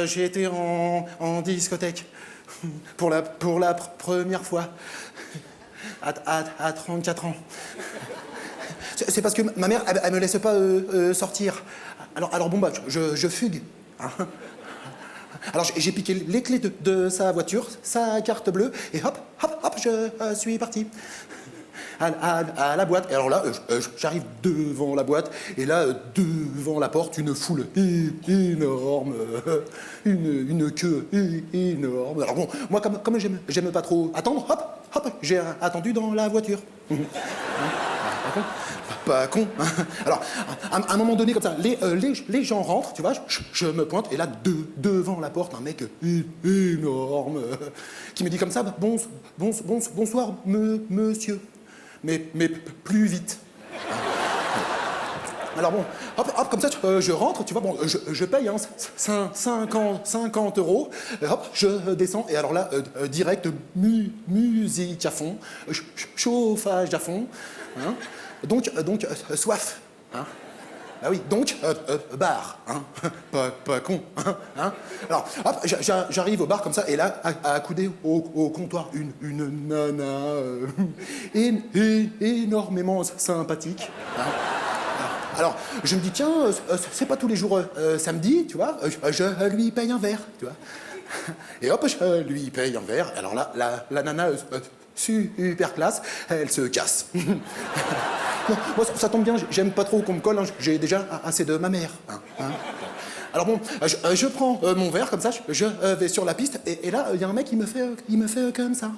J'ai été en discothèque pour la première fois à 34 ans. C'est parce que ma mère, elle me laisse pas sortir. Alors bon, bah, je fugue. Hein. Alors j'ai piqué les clés de sa voiture, sa carte bleue, et hop, je suis parti. À la boîte. Et alors là, j'arrive devant la boîte, et là, devant la porte, une foule énorme, une queue énorme. Alors bon, moi, comme j'aime pas trop attendre, hop, j'ai attendu dans la voiture. Pas con. Alors, à un moment donné, comme ça, les gens rentrent, tu vois, je me pointe, et là, devant la porte, un mec énorme, qui me dit comme ça, bonsoir, monsieur. Mais plus vite. Alors bon, hop, comme ça, je rentre, tu vois, bon, je paye, hein, 50 euros, hop, je descends, et alors là, direct, musique à fond, chauffage à fond, hein, donc, soif, hein. Ah oui, donc, bar, hein, pas con, hein. Alors, hop, j'arrive au bar comme ça, et là, accoudé au comptoir, une nana énormément sympathique, hein. Alors, je me dis, tiens, c'est pas tous les jours samedi, tu vois, je lui paye un verre, tu vois. Et hop, je lui paye un verre, alors là, la nana, super classe, elle se casse. Moi, ça tombe bien, j'aime pas trop qu'on me colle, hein, j'ai déjà assez de ma mère. Hein. Alors bon, je prends mon verre comme ça, je vais sur la piste, et là, il y a un mec qui me fait comme ça.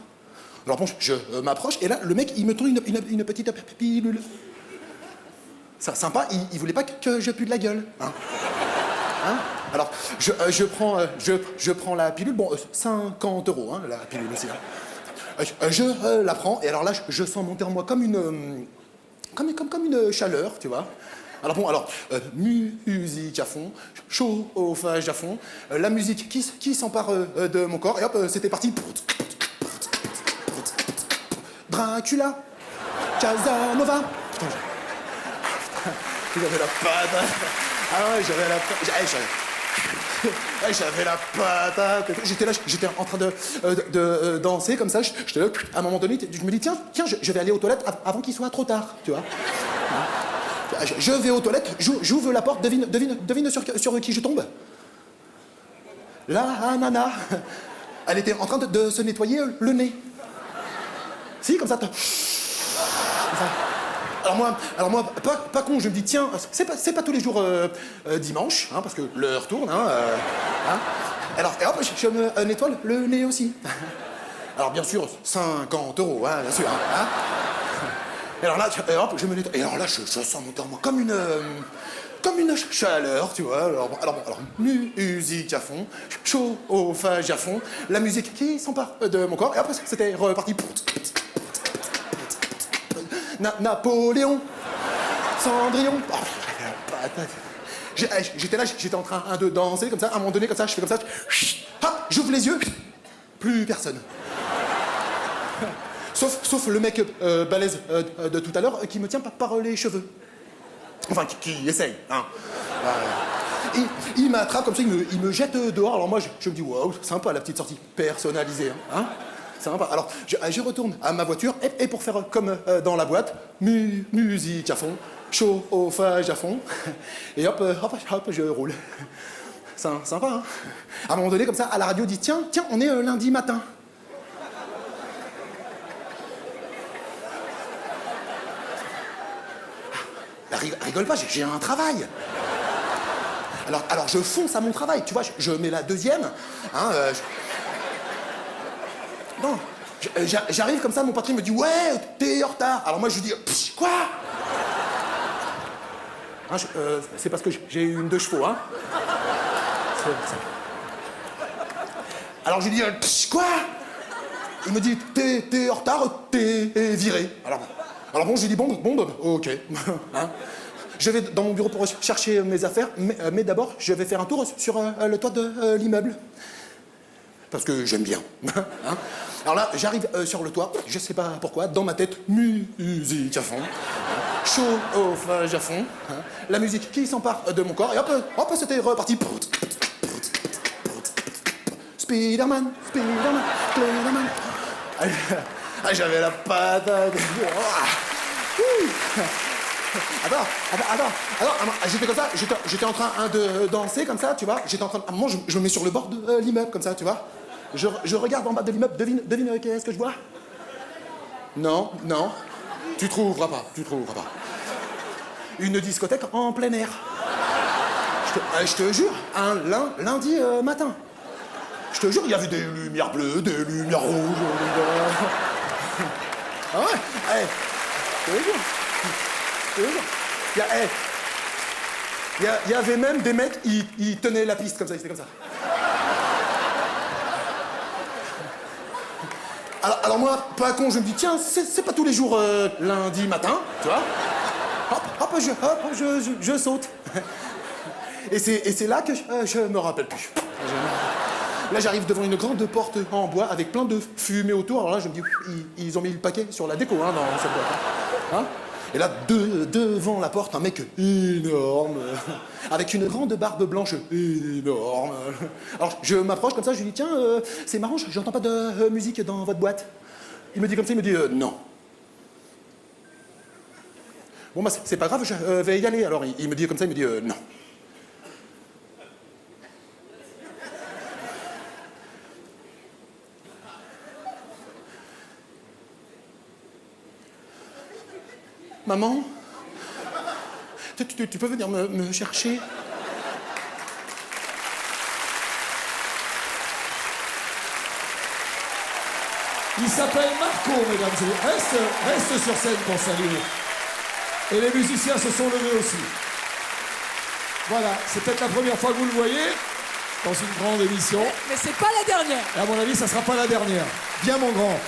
Alors bon, je m'approche, et là, le mec, il me tourne une petite pilule. Ça, sympa, il voulait pas que je pue de la gueule. Hein. Alors, je prends la pilule, bon, 50 euros, hein, la pilule aussi. Hein. Je la prends, et alors là, je sens monter en moi comme une chaleur, tu vois. Alors bon, musique à fond, chauffage à fond, la musique qui s'empare de mon corps, et hop, c'était parti. Dracula, Casanova. Putain, j'avais la patate. Ah ouais, j'avais la patate. J'avais la patate. J'étais en train de danser comme ça. J'étais là, à un moment donné, je me dis, tiens, je vais aller aux toilettes avant qu'il soit trop tard, tu vois. Je vais aux toilettes, j'ouvre la porte, devine sur qui je tombe. La nana. Elle était en train de se nettoyer le nez. Si, comme ça. Alors moi, pas con, je me dis, tiens, c'est pas tous les jours dimanche, hein, parce que l'heure tourne, hein. Alors, et hop, je me nettoie le nez aussi. Alors, bien sûr, 50 euros, hein, bien sûr. Hein. Et alors là, hop, je me nettoie. Et alors là, je sens monter en moi comme une chaleur, tu vois. Alors, musique à fond, chauffage à fond, la musique qui s'empare de mon corps, et après, c'était reparti. Napoléon, Cendrillon. Oh, j'étais là, j'étais en train de danser comme ça, à un moment donné, comme ça, je fais comme ça, hop, j'ouvre les yeux, plus personne. Sauf le mec balèze de tout à l'heure qui me tient par les cheveux. Enfin, qui essaye, hein. Il m'attrape comme ça, il me jette dehors. Alors moi, je me dis, waouh, sympa la petite sortie personnalisée, hein. Sympa. Alors, je retourne à ma voiture, et pour faire comme dans la boîte, musique à fond, chauffage à fond, et hop, je roule. Sympa, hein. À un moment donné, comme ça, à la radio, dit, tiens, on est lundi matin. Rigole pas, j'ai un travail. Alors je fonce à mon travail, tu vois, je mets la deuxième, hein, non, j'arrive comme ça, mon patron me dit, ouais, t'es en retard. Alors moi, je lui dis, quoi? Hein, c'est parce que j'ai eu une 2 chevaux, hein. Alors je lui dis, quoi? Il me dit, t'es en retard, t'es viré. Alors bon, je lui dis, bon, ok. Hein. Je vais dans mon bureau pour chercher mes affaires, mais d'abord, je vais faire un tour sur le toit de l'immeuble. Parce que j'aime bien. Hein. Alors là, j'arrive sur le toit, je sais pas pourquoi, dans ma tête, musique à fond, chauffage à fond, hein, la musique qui s'empare de mon corps, et hop, c'était reparti. Spider-Man, Spider-Man, Spider-Man. J'avais la patate. Attends, j'étais comme ça, j'étais en train de danser comme ça, tu vois. J'étais en train de... À un moment, je me mets sur le bord de l'immeuble comme ça, tu vois. Je regarde en bas de l'immeuble, devine qu'est-ce que je vois? Non. Tu trouveras pas. Une discothèque en plein air. Je te jure, un lundi matin. Je te jure, il y avait des lumières bleues, des lumières rouges. Ah ouais, je te jure. Il y avait même des mecs, ils tenaient la piste comme ça, ils étaient comme ça. Alors moi, pas con, je me dis, tiens, c'est pas tous les jours lundi matin, tu vois. Hop, je saute. Et c'est là que je me rappelle plus. Là, j'arrive devant une grande porte en bois avec plein de fumée autour. Alors là, je me dis, ils ont mis le paquet sur la déco, hein, dans cette boîte. Hein. Et là, devant la porte, un mec énorme, avec une grande barbe blanche énorme. Alors, je m'approche comme ça, je lui dis, tiens, c'est marrant, j'entends pas de musique dans votre boîte. Il me dit comme ça, il me dit, non. Bon, bah, c'est pas grave, je vais y aller. Alors, il me dit comme ça, il me dit, non. Maman, tu peux venir me chercher? Il s'appelle Marco, mesdames et messieurs. Reste sur scène pour saluer. Et les musiciens se sont levés aussi. Voilà, c'est peut-être la première fois que vous le voyez dans une grande émission. Mais c'est pas la dernière. Et à mon avis, ça sera pas la dernière. Bien, mon grand.